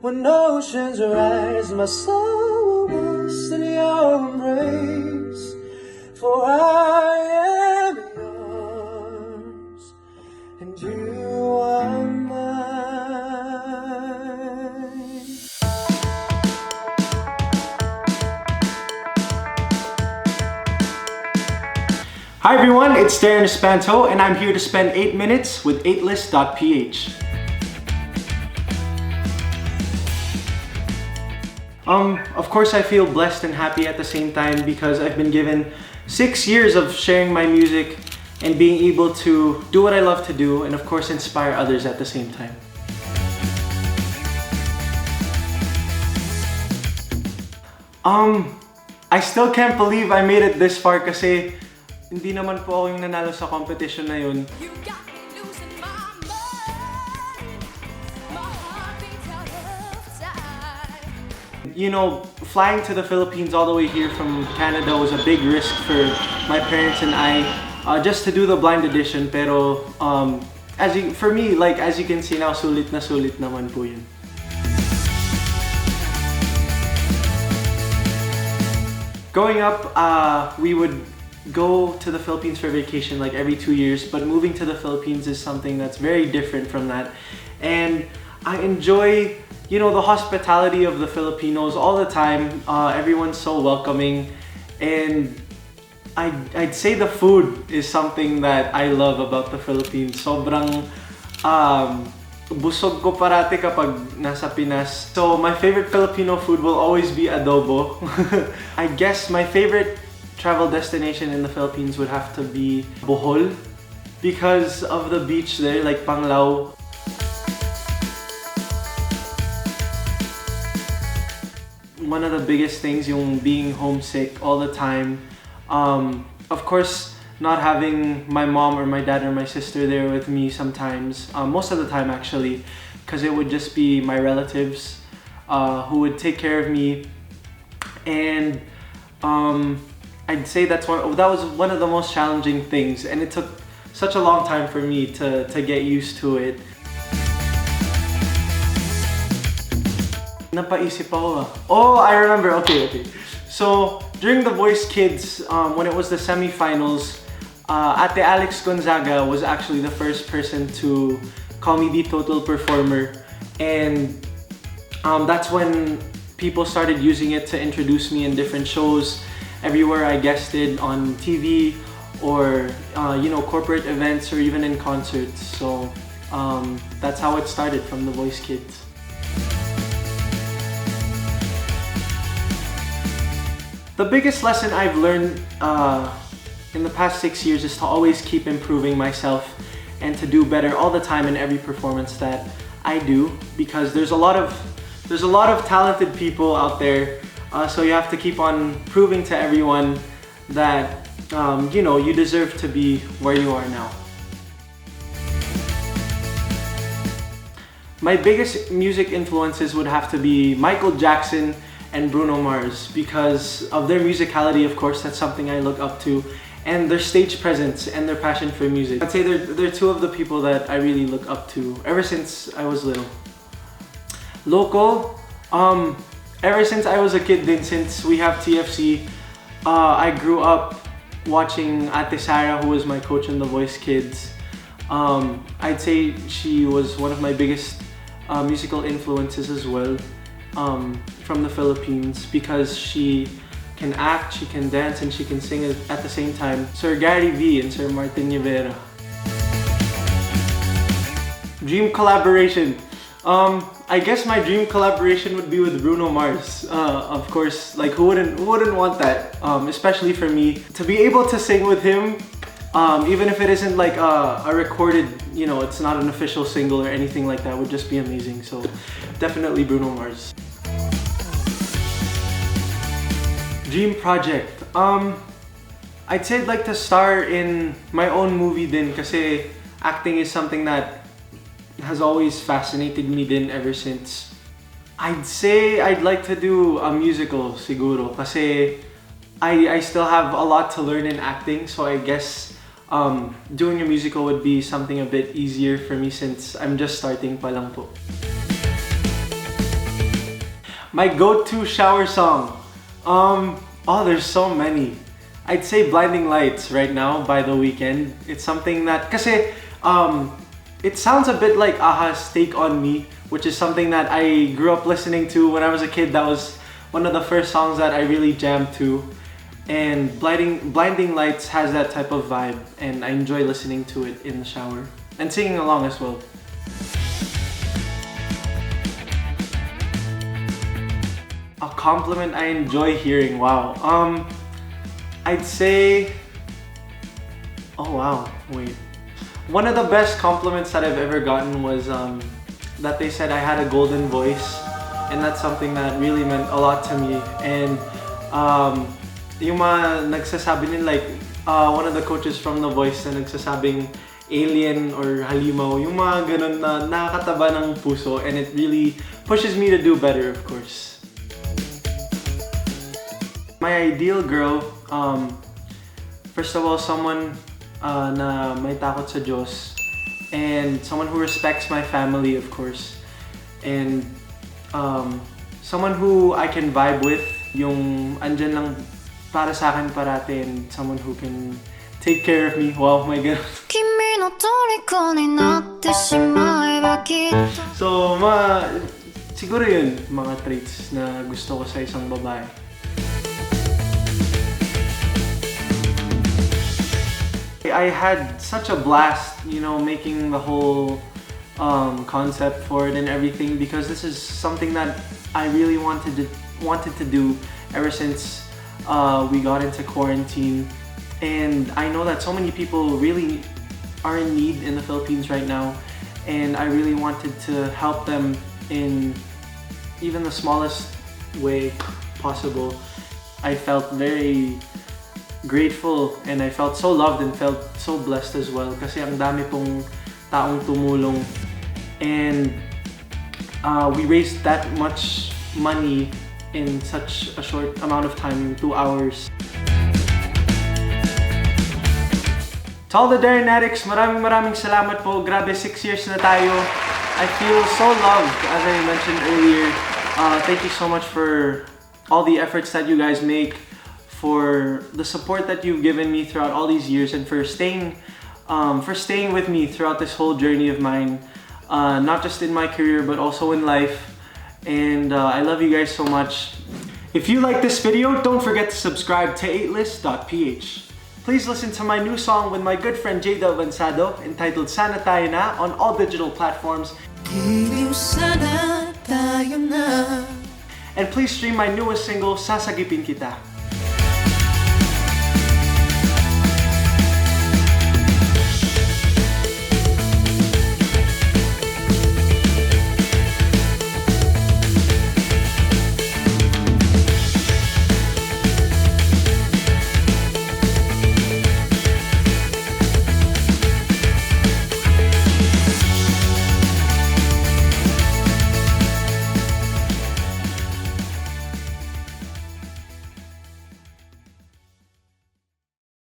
When oceans rise, my soul will rest in your embrace. For I am yours, and you are mine. Hi everyone, it's Darren Espanto, and I'm here to spend 8 minutes with 8list.ph. Of course I feel blessed and happy at the same time because I've been given 6 years of sharing my music and being able to do what I love to do and of course inspire others at the same time. I still can't believe I made it this far kasi hindi naman po ako yung nanalo sa competition na yun. You know, flying to the Philippines all the way here from Canada was a big risk for my parents and I just to do the blind audition. Pero for me, like as you can see now, sulit naman po yun. Growing up, we would go to the Philippines for vacation like every 2 years, but moving to the Philippines is something that's very different from that. And I enjoy, you know, the hospitality of the Filipinos all the time. Everyone's so welcoming, and I'd say the food is something that I love about the Philippines. Sobrang busog ko parati kapag nasa Pinas. So my favorite Filipino food will always be adobo. I guess my favorite travel destination in the Philippines would have to be Bohol because of the beach there, like Panglao. One of the biggest things, yung being homesick all the time. Of course, not having my mom or my dad or my sister there with me sometimes, most of the time actually, because it would just be my relatives who would take care of me. And I'd say that was one of the most challenging things, and it took such a long time for me to get used to it. Napaisip ako. Oh, I remember. Okay. So during the Voice Kids, when it was the semifinals, Ate Alex Gonzaga was actually the first person to call me the total performer, and that's when people started using it to introduce me in different shows. Everywhere I guested on TV or you know, corporate events or even in concerts. So that's how it started, from the Voice Kids. The biggest lesson I've learned in the past 6 years is to always keep improving myself and to do better all the time in every performance that I do, because there's a lot of talented people out there. So you have to keep on proving to everyone that you know, you deserve to be where you are now. My biggest music influences would have to be Michael Jackson and Bruno Mars, because of their musicality, of course. That's something I look up to, and their stage presence and their passion for music. I'd say they're two of the people that I really look up to ever since I was little. Local, ever since I was a kid din, since we have TFC, I grew up watching Ate Sarah, who was my coach in the Voice Kids. I'd say she was one of my biggest musical influences as well, from the Philippines, because she can act, she can dance, and she can sing at the same time. Sir Gary V and Sir Martin Rivera. Dream collaboration. I guess my dream collaboration would be with Bruno Mars. Of course, like who wouldn't want that? Especially for me to be able to sing with him, even if it isn't like a recorded, you know, it's not an official single or anything like that, would just be amazing. So definitely Bruno Mars. Dream project. I'd say I'd like to star in my own movie din, kasi acting is something that has always fascinated me din ever since. I'd say I'd like to do a musical siguro, kasi I still have a lot to learn in acting, so I guess doing a musical would be something a bit easier for me since I'm just starting pa lang po. My go-to shower song. Oh, there's so many. I'd say Blinding Lights right now by The Weeknd. It's something that, kasi, it sounds a bit like Aha's Take On Me, which is something that I grew up listening to when I was a kid. That was one of the first songs that I really jammed to. And Blinding Lights has that type of vibe, and I enjoy listening to it in the shower and singing along as well. A compliment I enjoy hearing, wow. I'd say, oh wow, wait. One of the best compliments that I've ever gotten was that they said I had a golden voice, and that's something that really meant a lot to me. And yung mga nagsasabi nila, like one of the coaches from The Voice na nagsasabing alien or halimaw, yung mga ganun na nakakataba ng puso, and it really pushes me to do better, of course. My ideal girl, first of all, someone na may takot sa Diyos, and someone who respects my family, of course, and someone who I can vibe with, yung andyan lang para sa akin parate, and someone who can take care of me. Wow, my God. So, siguro yun, mga traits na gusto ko sa isang babae. I had such a blast, making the whole concept for it and everything, because this is something that I really wanted to do ever since we got into quarantine. And I know that so many people really are in need in the Philippines right now, and I really wanted to help them in even the smallest way possible. I felt very grateful, and I felt so loved and felt so blessed as well, kasi ang dami pong taong tumulong, and we raised that much money in such a short amount of time, 2 hours. To all the Darrenatics, maraming salamat po. Grabe, 6 years na tayo. I feel so loved, as I mentioned earlier. Thank you so much for all the efforts that you guys make, for the support that you've given me throughout all these years, and for staying with me throughout this whole journey of mine, not just in my career but also in life. And I love you guys so much. If you like this video, don't forget to subscribe to 8list.ph. Please listen to my new song with my good friend Jada Avanzado, entitled Sana Tayo Na, on all digital platforms. And please stream my newest single, Sasagipin Kita.